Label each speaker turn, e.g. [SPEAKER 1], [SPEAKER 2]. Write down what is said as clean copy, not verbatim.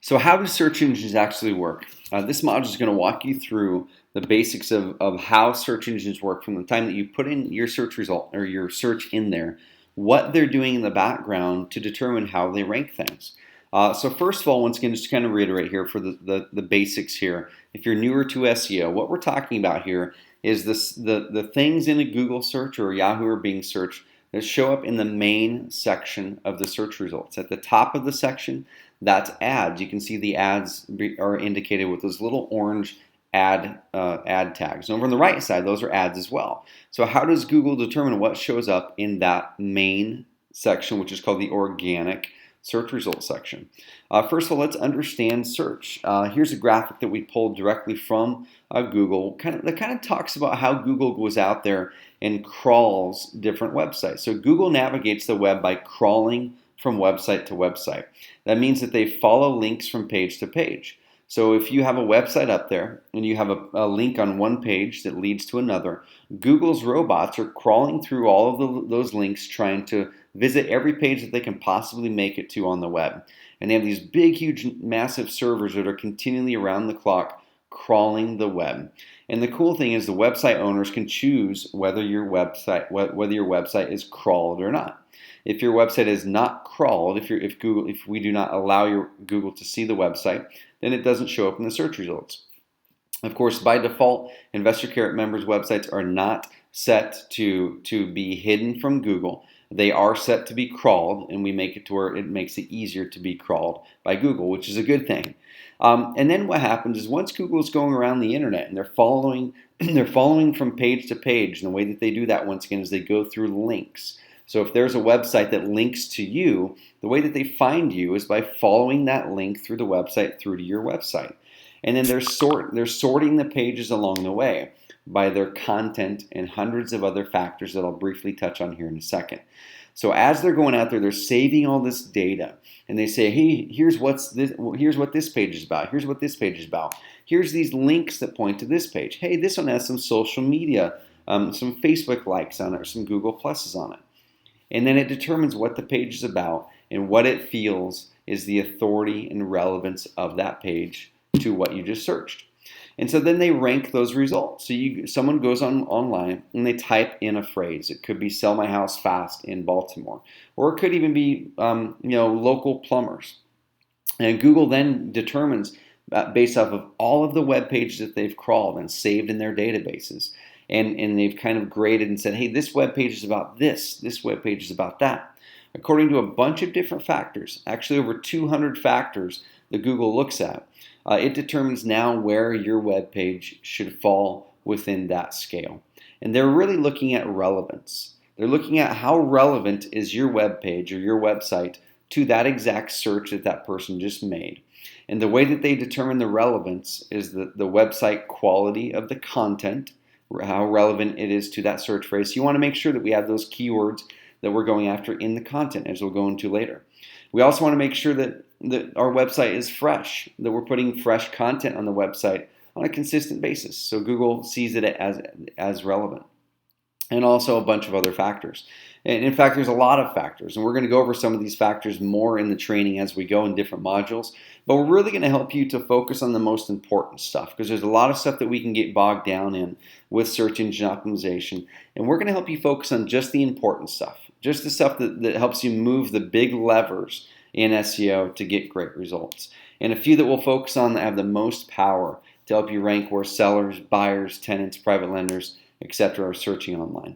[SPEAKER 1] So how do search engines actually work? This module is going to walk you through the basics of how search engines work from the time that you put in your search result or your search in there, what they're doing in the background to determine how they rank things. So first of all, once again, just to kind of reiterate here for the basics here. If you're newer to SEO, what we're talking about here is the things in a Google search or Yahoo or Bing search that show up in the main section of the search results. At the top of the section, that's ads. You can see the ads are indicated with those little orange ad tags. And over on the right side, those are ads as well. So how does Google determine what shows up in that main section, which is called the organic search results section? First of all, let's understand search. Here's a graphic that we pulled directly from Google that kind of talks about how Google goes out there and crawls different websites. So Google navigates the web by crawling from website to website. That means that they follow links from page to page. So if you have a website up there and you have a link on one page that leads to another, Google's robots are crawling through all of those links trying to visit every page that they can possibly make it to on the web. And they have these big, huge, massive servers that are continually around the clock crawling the web. And the cool thing is the website owners can choose whether your website is crawled or not. If your website is not crawled, if we do not allow your Google to see the website, then it doesn't show up in the search results. Of course, by default, InvestorCarrot members' websites are not set to be hidden from Google. They are set to be crawled, and we make it to where it makes it easier to be crawled by Google, which is a good thing. And then what happens is once Google is going around the internet and they're following from page to page, and the way that they do that once again is they go through links. So if there's a website that links to you, the way that they find you is by following that link through the website through to your website. And then they're sorting the pages along the way by their content and hundreds of other factors that I'll briefly touch on here in a second. So as they're going out there, they're saving all this data, and they say, hey, here's what this page is about. Here's what this page is about. Here's these links that point to this page. Hey, this one has some social media, some Facebook likes on it, or some Google Pluses on it. And then it determines what the page is about and what it feels is the authority and relevance of that page to what you just searched. And so then they rank those results. So someone goes online and they type in a phrase. It could be "sell my house fast in Baltimore," or it could even be local plumbers. And Google then determines based off of all of the web pages that they've crawled and saved in their databases. And they've kind of graded and said, hey, this web page is about this web page is about that. According to a bunch of different factors, actually over 200 factors that Google looks at, it determines now where your web page should fall within that scale. And they're really looking at relevance. They're looking at how relevant is your web page or your website to that exact search that person just made. And the way that they determine the relevance is the website quality of the content, how relevant it is to that search phrase. So you want to make sure that we have those keywords that we're going after in the content, as we'll go into later. We also want to make sure that our website is fresh, that we're putting fresh content on the website on a consistent basis, so Google sees it as relevant. And also a bunch of other factors. And in fact, there's a lot of factors, and we're going to go over some of these factors more in the training as we go in different modules. But we're really going to help you to focus on the most important stuff, because there's a lot of stuff that we can get bogged down in with search engine optimization. And we're going to help you focus on just the important stuff, just the stuff that helps you move the big levers in SEO to get great results. And a few that we'll focus on that have the most power to help you rank where sellers, buyers, tenants, private lenders, etc. are searching online.